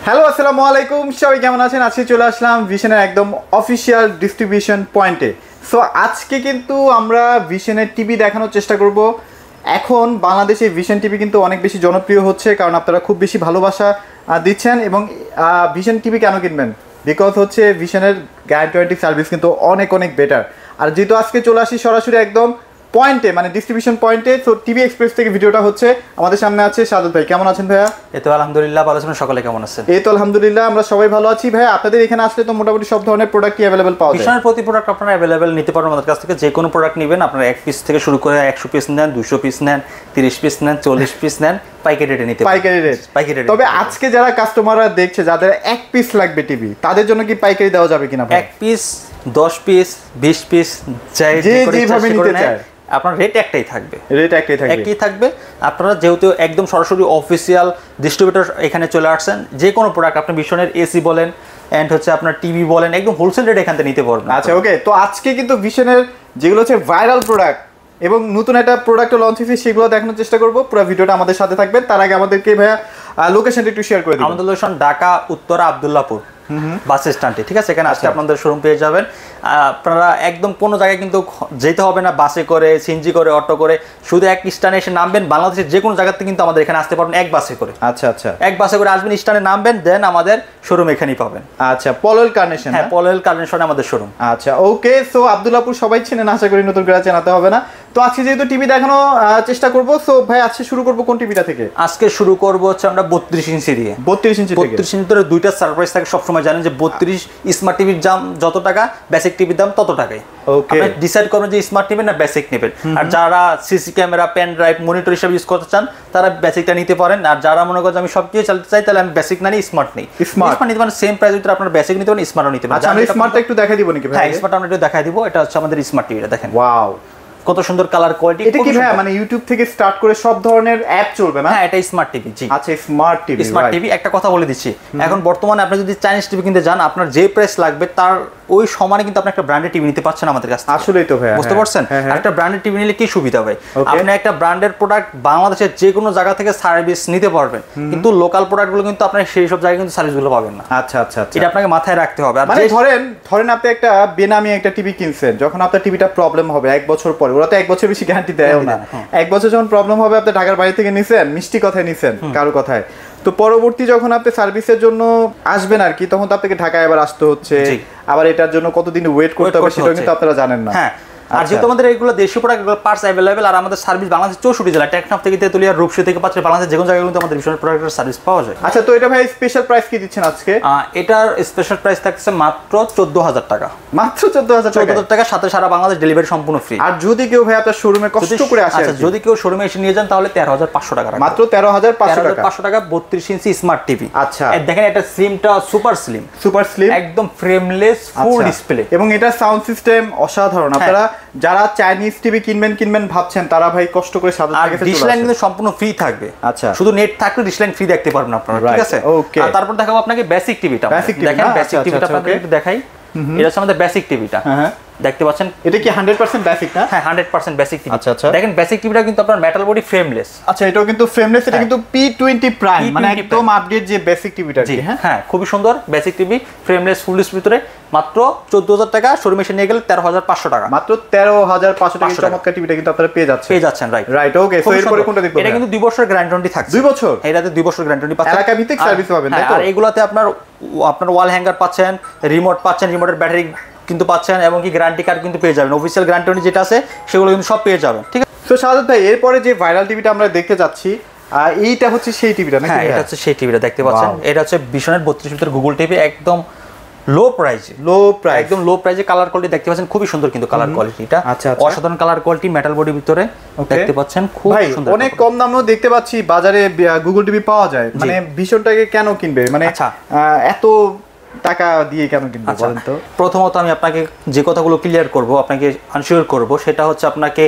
Hello আসসালামু আলাইকুম, সবাই কেমন আছেন? আজকে চলে আসলাম ভিশনের একদম অফিসিয়াল ডিস্ট্রিবিউশন পয়েন্টে। সো আজকে কিন্তু আমরা ভিশনের টিভি দেখানোর চেষ্টা করব। এখন বাংলাদেশে ভিশন টিভি কিন্তু অনেক বেশি জনপ্রিয় হচ্ছে, কারণ আপনারা খুব বেশি ভালোবাসা দিচ্ছেন। এবং ভিশন টিভি কেন কিনবেন? বিকজ হচ্ছে ভিশনের গ্যারান্টি সার্ভিস কিন্তু অনেক অনেক বেটার। আর যেহেতু আজকে চলে আসি সরাসরি একদম পয়েন্টে, মানে ডিস্ট্রিবিউশন পয়েন্টে, তো টিভি এক্সপ্রেস থেকে ভিডিওটা হচ্ছে। আমাদের সামনে আছে সাদত ভাই। কেমন আছেন ভাইয়া? এই তো আলহামদুলিল্লাহ ভালো আছেন। সকলে কেমন আছেন? এই তো আলহামদুলিল্লাহ, আমরা সবাই ভালো আছি। ভাই আপনাদের এখানে আসলে তো মোটামুটি সব ধরনের প্রোডাক্টই অ্যাভেলেবল পাওয়া যায়। ভিশনের প্রতি প্রোডাক্ট আপনারা অ্যাভেলেবল নিতে পারবেন আমাদের কাছ থেকে। যে কোনো প্রোডাক্ট নেবেন আপনারা 1 পিস থেকে শুরু করে 100 পিস নেন, 200 পিস নেন, 30 পিস নেন, 40 পিস নেন, পাইকারি রেটে নিতে পারবেন। পাইকারি রেট। তবে আজকে যারা কাস্টমাররা দেখছে, যাদের 1 পিস লাগবে টিভি, তাদের জন্য কি পাইকারি দেওয়া যাবে কিনা ভাই? 1 পিস, 10 পিস, 20 পিস চাই, যেভাবে নিতে চায় আপনার রেট একটাই থাকবে। একই থাকবে। আপনারা যেহেতু একদম সরাসরি অফিসিয়াল ডিস্ট্রিবিউটর এখানে চলে আসছেন, যে কোনো প্রোডাক্ট আপনি ভিশনের এসি বলেন এন্ড হচ্ছে আপনার টিভি বলেন, একদম হোলসেল রেট এখান থেকে নিতে পারবেন। আচ্ছা ওকে, তো আজকে কিন্তু ভিশনের যেগুলো হচ্ছে ভাইরাল প্রোডাক্ট এবং নতুন একটা প্রোডাক্ট লঞ্চ হয়েছে, সেগুলো দেখানোর চেষ্টা করবো। পুরো ভিডিওটা আমাদের সাথে থাকবেন। তার আগে আমাদেরকে ভাইয়া লোকেশনটা একটু শেয়ার করে দিন। আমাদের লোকেশন ঢাকা উত্তরা আব্দুল্লাহপুর বাস স্ট্যান্ডে, ঠিক আছে? এখানে আসলে আপনাদের শোরুম পেয়ে যাবেন। আপনারা একদম কোনো জায়গায় কিন্তু যেতে হবে না বাসে করে, সিএনজি করে, অটো করে, শুধু এক স্ট্যান্ডে এসে নামবেন। বাংলাদেশের যে কোনো জায়গাতে কিন্তু আমাদের এখানে আসতে পারবেন এক বাসে করে। আচ্ছা আচ্ছা, এক বাসে করে আসবেন, স্ট্যান্ডে নামবেন, দেন আমাদের শোরুম এখানেই পাবেন। আচ্ছা, পলল কার্নেশন। হ্যাঁ, পলল কার্নেশনে আমাদের শোরুম। আচ্ছা ওকে, সো আব্দুল্লাহপুর সবাই চেনেন, আশা করি নতুন করে চেনাতে হবে না। তো আজকে যেহেতু টিভি দেখানো চেষ্টা করবো, সো ভাই আজকে শুরু করবো কোন টিভিটা থেকে? আজকে শুরু করবো হচ্ছে আমরা 32 ইঞ্চি দিয়ে। 32 ইঞ্চি থেকে। 32 ইঞ্চি ধরে দুইটা সারপ্রাইজ থাকে সবসময়। জানেন যে 32 স্মার্ট টিভির দাম যত টাকা, বেসিক টিভির দাম তত টাকাই। ওকে, আপনি ডিসাইড করবেন যে স্মার্ট নেবেন না বেসিক নেবেন। আর যারা CC camera, pen drive, monitor হিসেবে ইউজ করতে চান, তারা বেসিকটা নিতে পারেন। আর যারা মনে করেন আমি সব কিছু চালাতে চাই, তাহলে আমি বেসিক না নিই, স্মার্ট নেই। স্মার্ট নিতে পারেন, সেম প্রাইস ভিতরে আপনারা বেসিক নিতে পারেন, স্মার্টও নিতে পারেন। আচ্ছা, আমি স্মার্টটা একটু দেখাই দিব নাকি ভাই? হ্যাঁ, স্মার্ট আমরা একটু দেখাই দিব। এটা হচ্ছে আমাদের স্মার্ট টিভিটা, দেখেন ওয়াও, কত সুন্দর কালার কোয়ালিটি। এটা কি ভাই মানে ইউটিউব থেকে স্টার্ট করে সব ধরনের অ্যাপ চলবে না? হ্যাঁ, এটা স্মার্ট টিভি। জি আচ্ছা, স্মার্ট টিভি। স্মার্ট টিভি একটা কথা বলে দিচ্ছি, এখন বর্তমানে আপনি যদি চাইনিজ টিভি কিনতে যান, আপনার যে প্রাইস লাগবে তার ওই সমানে কিন্তু আপনি একটা ব্র্যান্ডের টিভি নিতে পারছেন আমাদের কাছে। আসলেই তো ভাই, বুঝতে পারছেন? একটা ব্র্যান্ডের টিভি নিলে কি সুবিধা ভাই? আপনি একটা ব্র্যান্ডের প্রোডাক্ট বাংলাদেশের যে কোনো জায়গা থেকে সার্ভিস নিতে পারবেন, কিন্তু লোকাল প্রোডাক্টগুলো কিন্তু আপনি সেই সব জায়গায় কিন্তু সার্ভিসগুলো পাবেন না। আচ্ছা আচ্ছা আচ্ছা, এটা আপনাকে মাথায় রাখতে হবে। আর মানে ধরেন আপনি একটা বেনামি একটা টিভি কিনছেন, যখন আপনার টিভিটা প্রবলেম হবে 1 বছর পরে, ওরা তো 1 বছর বেশি গ্যারান্টি দেয়ও না। 1 বছর যখন প্রবলেম হবে, আপনি ঢাকার বাইরে থেকে নিছেন, মিষ্টি কথায় নিছেন কারো কথায়, তো পরবর্তী যখন আপনি সার্ভিসের জন্য আসবেন আর কি, তখন তো আপনাকে ঢাকায় আবার আসতে হচ্ছে, আবার এটার জন্য কতদিন ওয়েট করতে হবে সেটাও কিন্তু আপনারা জানেন না। হ্যাঁ, আর যেহেতু আমাদের এগুলো দেশীয় প্রোডাক্ট, এগুলো পার্টস অ্যাভেলেবেল, আর আমাদের সার্ভিস বাংলাদেশ 64 জেলা, টেকনাফ থেকে তেতুলিয়া, রূপসী থেকে পাত্রে, বাংলাদেশ যে কোনো জায়গায় কিন্তু আমাদের ভীষণ প্রোডাক্টের সার্ভিস পাওয়া যায়। আচ্ছা, তো এটা ভাই স্পেশাল প্রাইস কি দিচ্ছেন আজকে? এটার স্পেশাল প্রাইস থাকছে মাত্র 14,000 টাকা। মাত্র 14,000 টাকা, সাথে সারা বাংলাদেশ ডেলিভারি সম্পূর্ণ ফ্রি। আর যদি কেউ ভাই আপনার শোরুমে কষ্ট করে আসে, আচ্ছা, যদি কেউ শোরুমে এসে নিয়ে যান, তাহলে 13,500 টাকা, মাত্র 13,500 টাকা 32 ইঞ্চি স্মার্ট টিভি। আচ্ছা, দেখেন এটা স্লিমটা সুপার স্লিম, একদম ফ্রেমলেস ফুল ডিসপ্লে, এবং এটা সাউন্ড সিস্টেম অসাধারণ। আপনারা যারা চাইনিজ টিভি কিনবেন ভাবছেন, তারা ভাই কষ্ট করে সাথে ডিশ লাইন কিন্তু সম্পূর্ণ ফ্রি থাকবে। আচ্ছা, শুধু নেট থাকলে ডিশ লাইন ফ্রি দেখতে পারবেন আপনারা, ঠিক আছে? ওকে, আর তারপর দেখাবো আপনাকে বেসিক টিভিটা। দেখেন বেসিক টিভিটা আপনাকে একটু দেখাই। এটা হচ্ছে আমাদের বেসিক টিভিটা, দেখতে পাচ্ছেন? এটা কি 100% বেসিক না? হ্যাঁ, 100% বেসিক টিভি। আচ্ছা আচ্ছা, দেখেন বেসিক টিভিটা কিন্তু আপনার মেটাল বডি, ফ্রেমলেস। আচ্ছা, এটাও কিন্তু ফ্রেমলেস। এটা কিন্তু P20 প্রাইম, মানে একদম আপডেট যে বেসিক টিভিটা। হ্যাঁ, খুবই সুন্দর basic TV, frameless full display ভিতরে। মাত্র 14,000 টাকা, শোরুমে এসে নিয়ে গেলে 13,500 টাকা। মাত্র 13,500 টাকা চমৎকার টিভিটা কিন্তু আপনারা পেয়ে যাচ্ছেন। রাইট, ওকে। সো এরপরে কোনটা দেখব? এটা কিন্তু 2 বছরের গ্যারান্টি থাকছে। 2 বছর? এটাতে 2 বছর গ্যারান্টি পাচ্ছেন, এলাকা ভিত্তিক সার্ভিস পাবেন, তাই তো? আর এগুলাতে আপনার ওয়াল হ্যাঙ্গার পাচ্ছেন, রিমোট পাচ্ছেন, রিমোটের ব্যাটারি কিন্তু পাচ্ছেন, এবং কি গ্যারান্টি কার্ড কিন্তু পেয়ে যাবেন। অফিশিয়াল গ্যারান্টি যেটা আছে সেগুলো কিন্তু সব পেয়ে যাবেন, ঠিক আছে? তো সাজাদ ভাই, এরপরে যে ভাইরাল টিভিটা আমরা দেখতে যাচ্ছি, এইটা হচ্ছে সেই টিভিটা নাকি? হ্যাঁ, এটা হচ্ছে সেই টিভিটা, দেখতে পাচ্ছেন? এটা হচ্ছে ভিশনের 32 ইঞ্চির গুগল টিভি, একদম লো প্রাইস, একদম লো প্রাইসে। কালার কোয়ালিটি দেখতে পাচ্ছেন খুবই সুন্দর, কিন্তু কালার কোয়ালিটিটা অসাধারণ কালার কোয়ালিটি, মেটাল বডির ভিতরে দেখতে পাচ্ছেন, খুব সুন্দর। অনেক কম দামেও দেখতে পাচ্ছি বাজারে গুগল টিভি পাওয়া যায়। মানে ভিশনটাকে কেন কিনবে, মানে এত টাকা দিয়ে কেন কিনবে বলেন তো? প্রথমত আমি আপনাকে যে কথাগুলো ক্লিয়ার করব, আপনাকে আনশিওর করব, সেটা হচ্ছে আপনাকে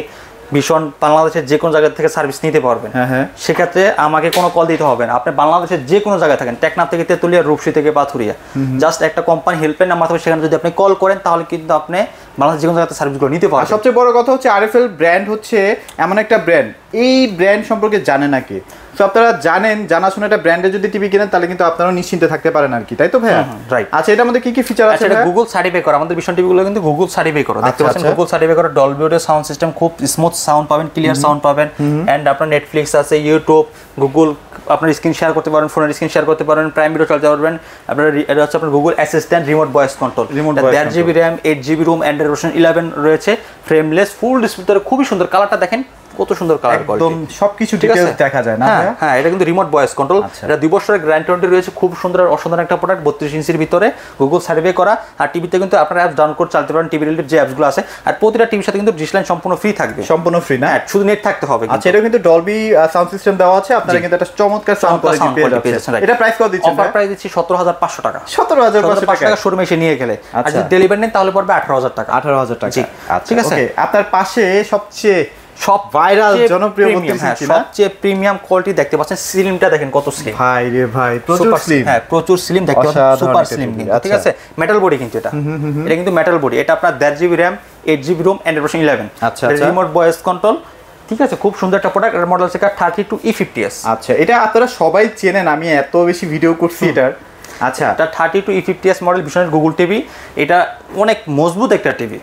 ভীষণ বাংলাদেশের যে কোনো জায়গা থেকে সার্ভিস নিতে পারবেন। সেক্ষেত্রে আমাকে কোনো কল দিতে হবে না। আপনি বাংলাদেশের যে কোনো জায়গায় থাকেন, টেকনাফ থেকে তেতুলিয়া, রূপসী থেকে পাথুরিয়া, জাস্ট একটা কোম্পানি হেল্পলাইন নাম্বার থাকবে, সেখানে যদি আপনি কল করেন, তাহলে কিন্তু আপনি বাংলাদেশ যে কোনো জায়গাতে সার্ভিসগুলো নিতে পারবেন। সবচেয়ে বড় কথা হচ্ছে RFL ব্র্যান্ড হচ্ছে এমন একটা ব্র্যান্ড, এই ব্র্যান্ড সম্পর্কে জানে না কে? তো আপনারা জানেন, জানাশোনা একটা ব্র্যান্ডে যদি টিভি কিনেন তাহলে কিন্তু আপনারাও নিশ্চিন্তে থাকতে পারেন আর কি, তাই তো ভাইয়া? রাইট। আচ্ছা, এটার মধ্যে কি কি ফিচার আছে? এটা গুগল সার্টিফাই করা, আমাদের ভিশন টিভিগুলো কিন্তু গুগল সার্টিফাই করা, দেখতে পাচ্ছেন গুগল সার্টিফাই করা ডলবি অডিও সাউন্ড সিস্টেম, খুব স্মুথ সাউন্ড পাবেন, ক্লিয়ার সাউন্ড পাবেন। এন্ড আপনার নেটফ্লিক্স আছে, ইউটিউব, গুগল আপনার স্ক্রিন শেয়ার করতে পারেন, ফোনের স্ক্রিন শেয়ার করতে পারেন, প্রাইম ভিডিও চালাতে পারবেন। আপনার এটা হচ্ছে আপনার Google assistant remote voice control, 1.5 GB RAM, 8 GB room, Android version 11 রয়েছে, ফ্রেমলেস, ফুল ডিসপ্লে, খুবই সুন্দর। কালারটা দেখেন কত সুন্দর কালার, একদম সবকিছু ডিটেইলস দেখা যায় না? হ্যাঁ, এটা কিন্তু রিমোট ভয়েস কন্ট্রোল। এটা 2 বছরের গ্যারান্টি রয়েছে, খুব সুন্দর অসাধারণ একটা প্রোডাক্ট, 32 ইঞ্চির ভিতরে, গুগল সার্ভে করা। আর টিভিতে কিন্তু আপনারা অ্যাপস ডাউনলোড করে চালাতে পারেন, টিভি রিলেটেড যে অ্যাপসগুলো আছে। আর প্রতিটা টিভির সাথে কিন্তু ডিশ লাইন সম্পূর্ণ ফ্রি থাকবে, সম্পূর্ণ ফ্রি না? শুধু নেট থাকতে হবে। আচ্ছা, এটা কিন্তু ডলবি সাউন্ড সিস্টেম দেওয়া আছে, আপনারা কিন্তু একটা চমৎকার সাউন্ড কোয়ালিটি পেয়ে যাচ্ছেন। এটা প্রাইস কত দিচ্ছেন? অফার প্রাইস দিচ্ছি 17,500 টাকা। 17,500 টাকা শোরুমে এসে নিয়ে গেলে। আর যদি ডেলিভারি নেন তাহলে পড়বে 18,000 টাকা। 18,000 টাকা, ঠিক আছে। আপনার পাশে সবচেয়ে সব ভাইরাল জনপ্রিয় সবচেয়ে প্রিমিয়াম কোয়ালিটি দেখতে পাচ্ছেন, স্লিমটা দেখেন কত স্লিম ভাই রে ভাই, প্রচুর স্লিম। হ্যাঁ, প্রচুর স্লিম দেখতে পাচ্ছেন, সুপার স্লিম কিন্তু, ঠিক আছে। মেটাল বডি কিন্তু এটা কিন্তু মেটাল বডি। এটা আপনার 1.5 GB RAM, 8 GB room, Android version 11, আচ্ছা, রিমোট ভয়েস কন্ট্রোল, ঠিক আছে। খুব সুন্দর একটা প্রোডাক্ট। এর মডেল হচ্ছে 32E50s। আচ্ছা, এটা আপনারা সবাই চেনেন, আমি এত বেশি ভিডিও করছি এটার। আচ্ছা, এটা 32E50s মডেল, ভীষণ গুগল টিভি। এটা অনেক মজবুত একটা টিভি,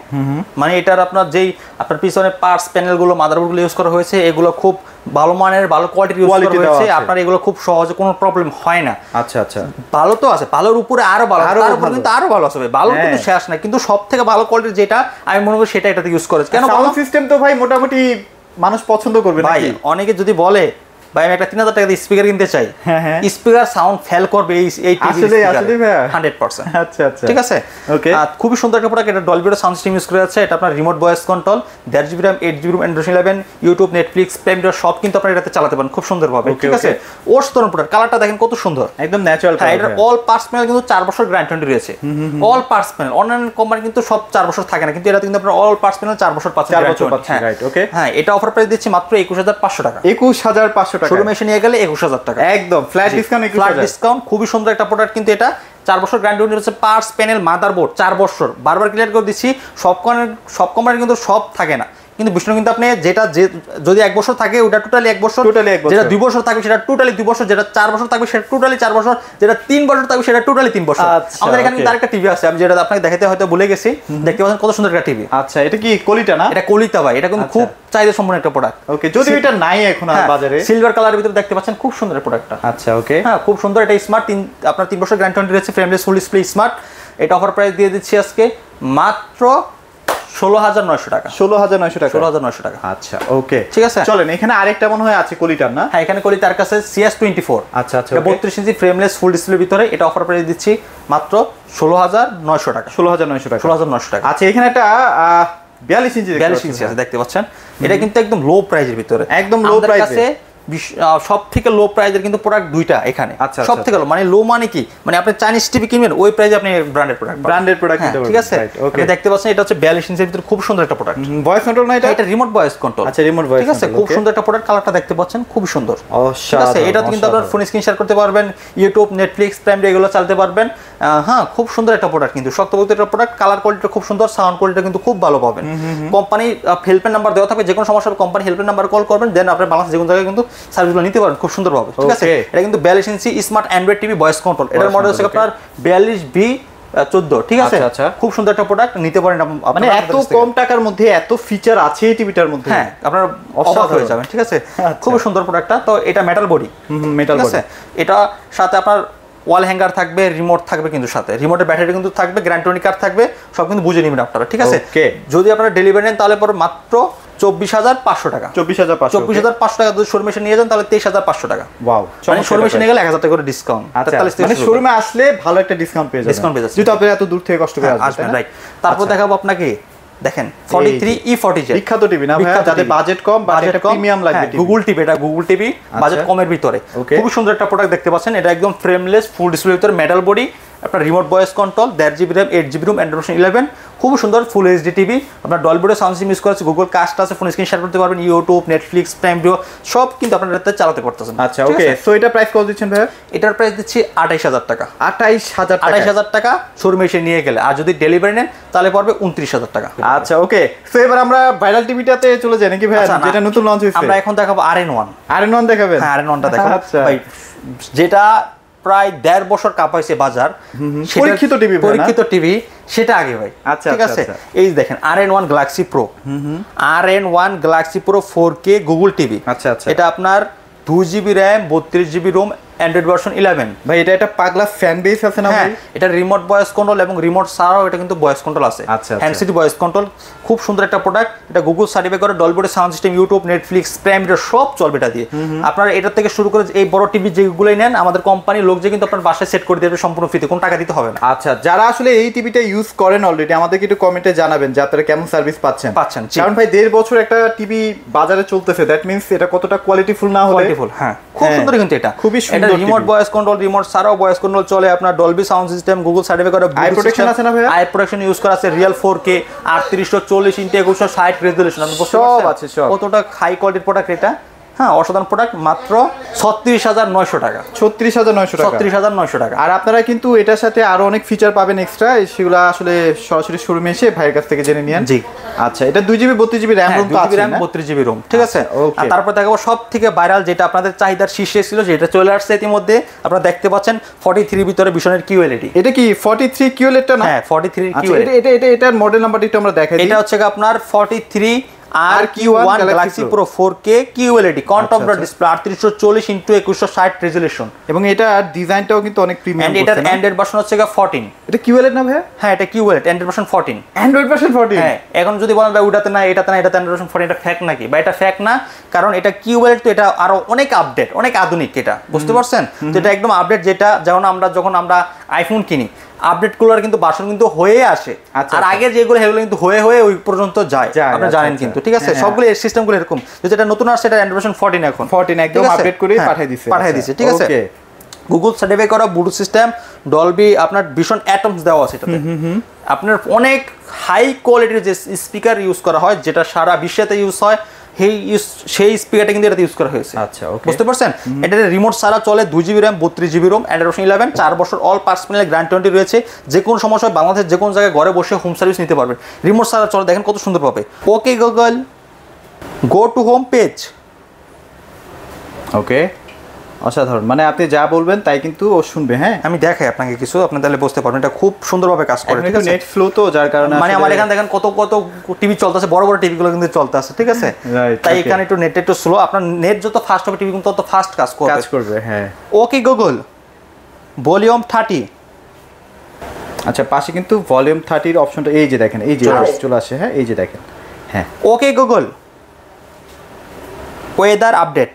মানে এটার আপনার যেই আপনার পিছনে পার্টস প্যানেলগুলো, মাদারবোর্ডগুলো ইউজ করা হয়েছে, এগুলো খুব ভালো মানের, ভালো কোয়ালিটির ইউজ করা হয়েছে। আপনার এগুলো খুব সহজে কোনো প্রবলেম হয় না। আচ্ছা আচ্ছা, ভালো তো আছে, ভালোর উপরে আরো ভালো, তার উপরে কিন্তু আরো ভালো আছে ভাই, ভালো কিন্তু শেষ না, কিন্তু সবথেকে ভালো কোয়ালিটির যেটা আমি মনে করি সেটা এটাতে ইউজ করেছে। কেন? সাউন্ড সিস্টেম তো ভাই মোটামুটি মানুষ পছন্দ করবে ভাই। অনেকে যদি বলে ভাই আমি একটা 3,000 টাকা দিয়ে স্পিকার কিনতে চাই, স্পিকার সাউন্ড ফেল করবে এই টিভি, আসলে 100%। আচ্ছা আচ্ছা, ঠিক আছে। ওকে, খুবই সুন্দর একটা প্রোডাক্ট। এটা ডলবি সাউন্ড সিস্টেম ইউজ করে আছে। এটা আপনার remote voice control, 1.5 GB RAM, 8 GB room, Android 11, YouTube, Netflix, prime video সব কিন্তু আপনারা এটাতে চালাতে পারেন খুব সুন্দরভাবে, ঠিক আছে। অসাধারণ প্রোডাক্ট। কালারটা দেখেন কত সুন্দর, একদম ন্যাচারাল কালার। এটা অল পার্টস প্যানেল কিন্তু 4 বছর গ্যারান্টি রয়েছে, all parts panel. Online company কিন্তু সব 4 বছর থাকে না, কিন্তু এটা কিন্তু আপনারা অল পার্টস প্যানেল 4 বছর পাচ্ছেন, 4 বছর পাচ্ছেন, রাইট? ওকে, হ্যাঁ। এটা অফার প্রাইস দিচ্ছি মাত্র 21,500 টাকা। 21,500 টাকা, শোরুমে এসে নিয়ে গেলে 21,000 টাকা, একদম ফ্ল্যাট ডিসকাউন্ট। ফ্ল্যাট ডিসকাউন্ট, খুবই সুন্দর একটা প্রোডাক্ট কিন্তু এটা। 4 বছর গ্যারান্টি রয়েছে, পার্টস প্যানেল, মাদারবোর্ড 4 বছর। বারবার ক্লিয়ার করে দিচ্ছি, সব কোম্পানি কিন্তু সব থাকে না, কিন্তু বিষ্ণু কিন্তু আপনি যেটা যদি 1 বছর থাকে ওটা টোটালি 1 বছর, যেটা 2 বছর থাকবে সেটা টোটালি 2 বছর, যেটা 4 বছর থাকবে সেটা টোটালি 4 বছর, যেটা 3 বছর থাকবে সেটা টোটালি 3 বছর। আমাদের এখানে কিন্তু আরেকটা টিভি আছে, আমি যেটা আপনাকে দেখাতে হয়তো ভুলে গেছি, দেখতে পাচ্ছেন কত সুন্দর একটা টিভি। আচ্ছা, এটা কি কলিটা না? এটা কলিতা ভাই, এটা কিন্তু খুব চাহিদা সম্পন্ন একটা প্রোডাক্ট। ওকে, যদি এটা নাই এখন আর বাজারে, সিলভার কালারের ভিতরে দেখতে পাচ্ছেন, খুব সুন্দর প্রোডাক্টটা। আচ্ছা, ওকে, হ্যাঁ, খুব সুন্দর। এটা স্মার্ট, আপনার 3 বছর গ্যারান্টি রয়েছে, ফ্রেমলেস, ফুল ডিসপ্লে, স্মার্ট। এটা অফার প্রাইস দিয়ে দিচ্ছি আজকে মাত্র 16,900 টাকা। 16,900 টাকা, 16,900 টাকা। আচ্ছা, ওকে, ঠিক আছে। চলেন, এখানে আরেকটা মনে হয় আছে কলিটার না? হ্যাঁ, এখানে কলিতার কাছে CS24। আচ্ছা আচ্ছা, 32 ইঞ্চি ফ্রেমলেস, ফুল ডিসপ্লের ভিতরে। এটা অফার প্রাইস দিচ্ছি মাত্র 16,900 টাকা। 16,900 টাকা, 16,900 টাকা। আচ্ছা, এখানে একটা 42 ইঞ্চি আছে, দেখতে পাচ্ছেন। এটা কিন্তু একদম লো প্রাইসের ভিতরে, একদম লো প্রাইসে। সব থেকে লো প্রাইসের কিন্তু প্রোডাক্ট দুইটা এখানে। সব থেকে লো মানে লো মানে কি, মানে আপনি চাইনিজ টিভি কিনবেন ওই প্রাইসে আপনি ব্র্যান্ডেড প্রোডাক্ট নিতে পারবেন, ঠিক আছে। আপনি দেখতে পাচ্ছেন এটা হচ্ছে 42 ইঞ্চির ভিতরে, খুব সুন্দর একটা প্রোডাক্ট। ভয়েস কন্ট্রোল না এটা রিমোট ভয়েস কন্ট্রোল। আচ্ছা, রিমোট ভয়েস, ঠিক আছে। খুব সুন্দর একটা প্রোডাক্ট। কালারটা দেখতে পাচ্ছেন খুব সুন্দর, ঠিক আছে। এটা কিন্তু আপনার ফোন স্ক্রিন শেয়ার করতে পারবেন, ইউটিউব, নেটফ্লিক্স, প্রাইম এগুলো চালাতে পারবেন। হ্যাঁ, খুব সুন্দর একটা প্রোডাক্ট, কিন্তু শক্তপোক্ত একটা প্রোডাক্ট। কালার কোয়ালিটিটা খুব সুন্দর, সাউন্ড কোয়ালিটিটা কিন্তু খুব ভালো পাবেন। কোম্পানি হেল্পলাইন নাম্বার দেওয়া থাকবে, যে কোনো সমস্যা কোম্পানি হেল্পলাইন নাম্বার কল করবেন, দেন আপনি বাংলাদেশ যে কোনো জায়গায় কিন্তু সার্ভিসগুলো নিতে পারেন খুব সুন্দর ভাবে, ঠিক আছে। এটা কিন্তু 42 inch smart Android TV voice control. এটার মডেল হচ্ছে আপনার 42B14, ঠিক আছে। আচ্ছা, খুব সুন্দর একটা প্রোডাক্ট, নিতে পারেন। মানে এত কম টাকার মধ্যে এত ফিচার আছে এই টিভিটার মধ্যে, হ্যাঁ, আপনারা অবাক হয়ে যাবেন, ঠিক আছে। খুব সুন্দর প্রোডাক্টটা। তো এটা মেটাল বডি, মেটাল বডি। এটা সাথে আপনার ওয়াল হ্যাঙ্গার থাকবে, রিমোট থাকবে, কিন্তু সাথে রিমোটের ব্যাটারি কিন্তু থাকবে, গ্যারান্টি কার্ড থাকবে, সব কিন্তু বুঝে নেবেন আপনারা, ঠিক আছে। যদি আপনারা ডেলিভারি নেন তাহলে পরে মাত্র 24,500 টাকা। 24,500 টাকা। যদি শোরুমে এসে নিয়ে যান তাহলে 23,500 টাকা। ওয়াও, মানে শোরুমে এসে নিয়ে গেলে 1,000 টাকা করে ডিসকাউন্ট। মানে শোরুমে আসলে ভালো একটা ডিসকাউন্ট পেয়ে যাবেন, যদি আপনি এত দূর থেকে কষ্ট করে আসবেন, রাইট। তারপর দেখাবো আপনাকে, দেখেন 43E40Z, বিখ্যাত টিভি না ভাই, যাদের বাজেট কম, বাজেট প্রিমিয়াম লাগবে, গুগল টিভি। এটা গুগল টিভি, বাজেট কমের ভিতরে খুব সুন্দর একটা প্রোডাক্ট দেখতে পাচ্ছেন। এটা একদম ফ্রেমলেস, ফুল ডিসপ্লের ভিতরে, মেটাল বডি, আপনার remote voice control, 1.5 GB RAM, 8 GB room, Android version 11, খুব সুন্দর ফুল এইচডি টিভি, আপনার ডলবি সাউন্ড সিস্টেম ইউজ করা আছে, গুগল কাস্ট আছে, ফোন স্ক্রিন শেয়ার করতে পারবেন, ইউটিউব, নেটফ্লিক্স, প্রাইম ভিডিও সব কিন্তু আপনারা এটাতে চালাতে পারতেছেন। আচ্ছা ওকে, সো এটা প্রাইস কত দিচ্ছেন ভাই? এটার প্রাইস দিচ্ছি 28000 টাকা। 28000 টাকা শোরুমে এসে নিয়ে গেলে, আর যদি ডেলিভারি নেন তাহলে পড়বে 29000 টাকা। আচ্ছা ওকে, সো এবার আমরা ভাইরাল টিভিটাতে চলে যাই নাকি ভাই, যেটা নতুন লঞ্চ হয়েছে? আমরা এখন দেখাবো RN1 দেখাবেন? হ্যাঁ RN1টা দেখাবো ভাই, যেটা প্রায় 1.5 বছর কাঁপাইছে বাজার, পরীক্ষিত টিভি সেটা আগে ভাই। আচ্ছা ঠিক আছে, এই দেখেন RN1 Galaxy Pro, RN1 Galaxy Pro 4K Google TV. আচ্ছা আচ্ছা, এটা আপনার 2GB RAM 32GB ROM, Android version 11 ভাই। এটা পাগলা ফ্যান বেস আছে না ভাই? এটা রিমোট ভয়েস কন্ট্রোল এবং রিমোট ছাড়াও এটা কিন্তু ভয়েস কন্ট্রোল আছে, হ্যান্ড সিটি ভয়েস কন্ট্রোল। খুব সুন্দর একটা প্রোডাক্ট, এটা গুগল সার্টিফাই করে, Dolby sound system, YouTube, Netflix, prime video সব চলবে এটা দিয়ে। আপনারা এটা থেকে শুরু করে এই বড় টিভি যেগুলোই নেন, আমাদের কোম্পানির লোক যে কিন্তু আপনার বাসায় সেট করে দেবে সম্পূর্ণ ফ্রিতে, কোনো টাকা দিতে হবে না। আচ্ছা, যারা আসলে এই টিভিটা ইউজ করেন অলরেডি, আমাদেরকে একটু কমেন্টে জানাবেন যে আপনারা কেমন সার্ভিস পাচ্ছেন। কারণ ভাই 1.5 বছর একটা টিভি বাজারে চলতেছে, দ্যাট মিন্স এটা কতটা কোয়ালিটিফুল না হলে। হ্যাঁ খুব সুন্দর, কিন্তু এটা খুবই সুন্দর। রিমোট ভয়েস কন্ট্রোল, রিমোট ছাড়াও ভয়েস কন্ট্রোল চলে, আপনার Dolby sound system, Google certify করে, আই প্রোটেকশন আছে না ভাই? আই প্রোটেকশন ইউজ করা আছে, রিয়েল 4K 3840x2160 রেজোলিউশন। আপনি সব আছে, সব। কতটা হাই কোয়ালিটির প্রোডাক্ট এটা, হ্যাঁ অসাধারণ প্রোডাক্ট, মাত্র 36900 টাকা। 36900 টাকা, 36900 টাকা। আর আপনারা কিন্তু এটার সাথে আরো অনেক ফিচার পাবেন এক্সট্রা, সেগুলো আসলে সরাসরি শোরুমে এসে ভাইয়ের কাছ থেকে জেনে নিন। জি আচ্ছা, এটা 2GB 32GB RAM তো আছে না? 32GB ROM, ঠিক আছে। আর তারপর দেখাবো সব থেকে ভাইরাল, যেটা আপনাদের চাহিদার শীর্ষে ছিল, যেটা চলে আসছে ইতিমধ্যে, আপনারা দেখতে পাচ্ছেন 43 ভিতরে ভীষণের QLED। এটা কি 43 QLED টা না? হ্যাঁ 43 QLED। এটার মডেল নাম্বারটা একটু আমরা দেখাই দিই। এটা হচ্ছে আপনার 43 RQ1 Galaxy Pro 4K QLED contrast display 3840x2160 resolution, এবং এটা ডিজাইনটাও কিন্তু অনেক প্রিমিয়াম। এন্ড এটার অ্যান্ড্রয়েড ভার্সন হচ্ছে 14। এটা QLED না ভাই? হ্যাঁ এটা QLED Android version 14। Android version 14? হ্যাঁ। এখন যদি বলেন ভাই ওটাতে না এটাতে না, এটাতে অ্যান্ড্রয়েড ভার্সন 14, এটা ফ্যাক্ট নাকি? বা এটা ফ্যাক্ট না, কারণ এটা QLED তো এটা আরো অনেক আপডেট, অনেক আধুনিক এটা, বুঝতে পারছেন? তো এটা একদম আপডেট, যেটা যেমন যখন আমরা আইফোন কিনি, আপডেট গুলোর কিন্তু ভার্সন কিন্তু হয়ে আসে, আর আগে যেগুলো সেগুলো কিন্তু হয়ে ওই পর্যন্ত যায়, আপনারা জানেন কিন্তু, ঠিক আছে। সবগুলো সিস্টেমগুলো এরকম, যেটা নতুন আসছে এটা অ্যান্ড্রয়েড ভার্সন 14 এখন 14 একদম আপডেট করে পাঠিয়ে দিয়েছে, ঠিক আছে। গুগল সার্টিফাই করা ব্লুটুথ সিস্টেম, ডলবি, আপনার ভীষণ অ্যাটমস দেওয়া আছে এটাতে। আপনার অনেক হাই কোয়ালিটির যে স্পিকার ইউজ করা হয়, যেটা সারা বিশ্বেতে ইউজ হয়, সেই স্পিকারটা কিন্তু এটাতে ইউজ করা হয়েছে। আচ্ছা ওকে, বুঝতে পারছেন? এটা রিমোট ছাড়া চলে, 2GB RAM 32GB ROM, Android version 11, 4 বছর অল পার্টস মিলে গ্যারান্টি রয়েছে। যে কোনো সমস্যা বাংলাদেশের যে কোনো জায়গায় ঘরে বসে হোম সার্ভিস নিতে পারবেন, রিমোট ছাড়া চলে। দেখেন কত সুন্দর পাবে। Okay Google, go to home page. Okay, অসাধারণ, মানে আপনি যা বলবেন তাই কিন্তু ও শুনবে। হ্যাঁ, আমি দেখাই আপনাকে কিছু, আপনি তাহলে বুঝতে পারবেন এটা খুব সুন্দরভাবে কাজ করে, ঠিক আছে। নেট ফ্লো তো, যার কারণে মানে আমার এখানে দেখেন কত টিভি চলতেছে, বড় টিভিগুলো কিন্তু চলতেছে, ঠিক আছে। তাই এখানে একটু নেট একটু স্লো, আপনার নেট যত ফাস্ট হবে টিভি কিন্তু তত ফাস্ট কাজ করবে। হ্যাঁ, ওকে গুগল, ভলিউম 30। আচ্ছা, পাশে কিন্তু ভলিউম 30 এর অপশনটা এই যে দেখেন, এই যে চলে আসে। হ্যাঁ, এই যে দেখেন। হ্যাঁ, ওকে গুগল, ওয়েদার আপডেট।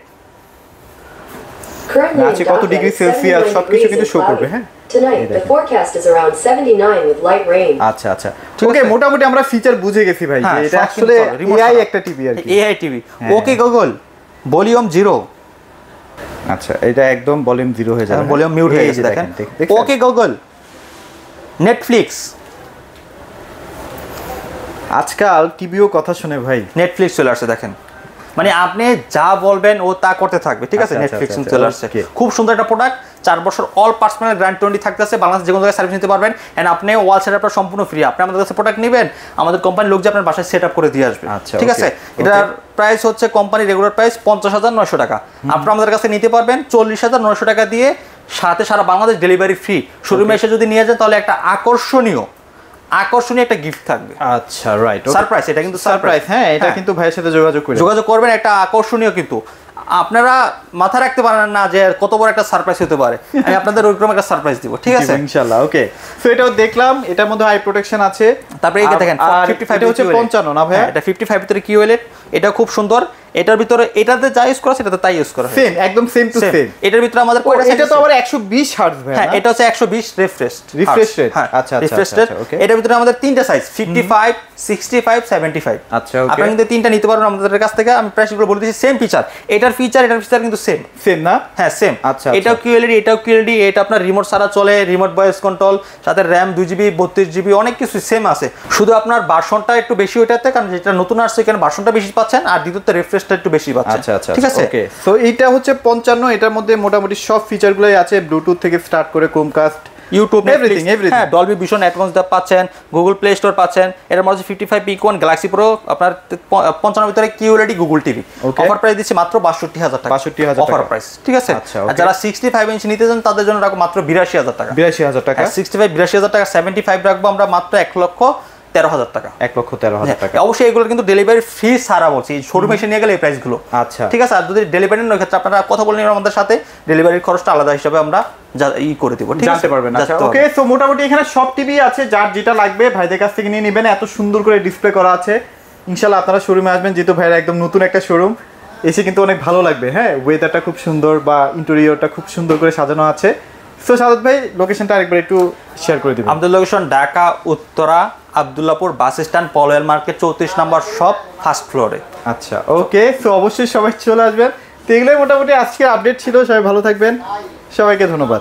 আছে কত ডিগ্রি সেলসিয়াস সবকিছু কিন্তু শো করবে। হ্যাঁ, Tonight, the forecast is around 79 with light rain. আচ্ছা আচ্ছা, ওকে, মোটামুটি আমরা ফিচার বুঝে গেছি ভাই, যে এটা আসলে এআই একটা টিভি আর কি, AI TV. Okay Google, volume 0। আচ্ছা, এটা একদম ভলিউম 0 হয়ে যাবে, ভলিউম মিউট হয়ে গেছে, দেখেন। Okay Google, Netflix. আজকাল টিভিও কথা শুনে ভাই, নেটফ্লিক্স চলে আসছে, দেখেন। মানে আপনি যা বলবেন ও তা করতে থাকবে, ঠিক আছে। নেটফ্লিক্স চলে আসছে, খুব সুন্দর একটা প্রোডাক্ট, 4 বছর অল পার্সোনাল গ্যারান্টি থাকতেছে, বাংলাদেশ যে কোনো জায়গায় সার্ভিস নিতে পারবেন। এন্ড আপনি ওয়াল সেটআপটা সম্পূর্ণ ফ্রি, আপনি আমাদের কাছে প্রোডাক্ট নেবেন, আমাদের কোম্পানির লোক যে আপনার বাসায় সেটআপ করে দিয়ে আসবে, ঠিক আছে। এটার প্রাইস হচ্ছে কোম্পানি রেগুলার প্রাইস 50900 টাকা, আপনি আমাদের কাছে নিতে পারবেন 40900 টাকা দিয়ে, সাথে সারা বাংলাদেশ ডেলিভারি ফ্রি। শোরুমে এসে যদি নিয়ে যান তাহলে একটা আকর্ষণীয় একটা গিফট থাকবে। আচ্ছা, রাইট, সারপ্রাইজ, এটা কিন্তু সারপ্রাইজ। হ্যাঁ, এটা কিন্তু ভাইয়ের সাথে যোগাযোগ করবেন, একটা আকর্ষণীয়, কিন্তু আপনারা মাথা রাখতে পারেন না যে কত বড় একটা সারপ্রাইজ হতে পারে। আমি আপনাদের ওইরকম একটা সারপ্রাইজ দিব, ঠিক আছে, ইনশাআল্লাহ। ওকে, সো এটাও দেখলাম, এটার মধ্যে হাই প্রোটেকশন আছে। তারপরে এই দেখেন 55 হচ্ছে 55 না ভাই? এটা 55 ভিতরে QLED, এটা খুব সুন্দর। এটার ভিতরে এটাতে যা ইউজ করা সেটাতে তাই ইউজ করা, সেম, একদম সেম টু সেম। এটার ভিতরে আমাদের এটা তো আবার 120 হার্টজ ভাই। হ্যাঁ, এটা হচ্ছে 120 রিফ্রেশ রেট। আচ্ছা রিফ্রেশ রেট। এটার ভিতরে আমাদের তিনটা সাইজ, 55, 65, 75। আচ্ছা, ওকে, আপনি কিন্তু তিনটা নিতে পারবেন আমাদের কাছ থেকে। আমি প্রাইসগুলো বলে দিচ্ছি, সেম ফিচার। এটার ফিচার এটার ফিচার কিন্তু সেম না? হ্যাঁ সেম। আচ্ছা, এটাও QLED এটাও QLED, এটা আপনার রিমোট ছাড়া চলে, রিমোট ভয়েস কন্ট্রোল, সাথে RAM 2GB 32GB অনেক কিছু সেম আছে, শুধু আপনার ভার্সনটা একটু বেশি ওইটাতে, কারণ যেটা নতুন আসছে এখানে ভার্সনটা বেশি পাচ্ছেন আর দ্বিতীয়ত রিফ্রেশটা একটু বেশি পাচ্ছেন। আচ্ছা ঠিক আছে ওকে। সো এইটা হচ্ছে 55, এটার মধ্যে মোটামুটি সব ফিচারগুলোই আছে, ব্লুটুথ থেকে স্টার্ট করে ক্রোমকাস্ট, ইউটিউব, এভরিথিং। হ্যাঁ ডলবি ভিশন অ্যাডভান্স পাচ্ছেন, গুগল প্লে স্টোর পাচ্ছেন, এর মধ্যে 55 পিক 1 গ্যালাক্সি প্রো আপনার 55 ভিতরে QLED Google TV offer price দিচ্ছি মাত্র 62,000 টাকা, 62,000 অফার প্রাইস। ঠিক আছে, আচ্ছা, আর যারা 65 ইঞ্চি নিতে চান তাদের জন্য রাখবো মাত্র 82,000 টাকা। 82,000 টাকা, 65 82,000 টাকা, 75 রাখবো আমরা মাত্র 1,13,000 টাকা। 1,13,000 টাকা। অবশ্যই এগুলো কিন্তু ডেলিভারি ফ্রি ছাড়া বলছি, শোরুমে এসে নিয়ে গেলে এই প্রাইসগুলো। আচ্ছা ঠিক আছে, আর যদি ডেলিভারি নেওয়ার ক্ষেত্রে আপনারা কথা বলে নিন আমাদের সাথে, ডেলিভারির খরচটা আলাদা হিসাবে আমরা করে দিব, ঠিক আছে, জানতে পারবেন। আচ্ছা ওকে। সো মোটামুটি এখানে সব টিভি আছে, যার যেটা লাগবে ভাইদের কাছ থেকে নিয়ে নেবেন। এত সুন্দর করে ডিসপ্লে করা আছে, ইনশাআল্লাহ আপনারা শোরুমে আসবেন, যেহেতু ভাইরা একদম নতুন একটা শোরুম, এসে কিন্তু অনেক ভালো লাগবে। হ্যাঁ, ওয়েদারটা খুব সুন্দর বা ইন্টেরিয়রটা খুব সুন্দর করে সাজানো আছে। সো সাদত ভাই লোকেশনটা আরেকবার একটু শেয়ার করে দিবেন। আমাদের location Dhaka Uttara Abdullahpur bus stand, Polwel market, 34 নম্বর শপ, ফার্স্ট ফ্লোরে। আচ্ছা ওকে। সো অবশ্যই সবাই চলে আসবেন। তো এগুলোই মোটামুটি আজকের আপডেট ছিল। সবাই ভালো থাকবেন, সবাইকে ধন্যবাদ।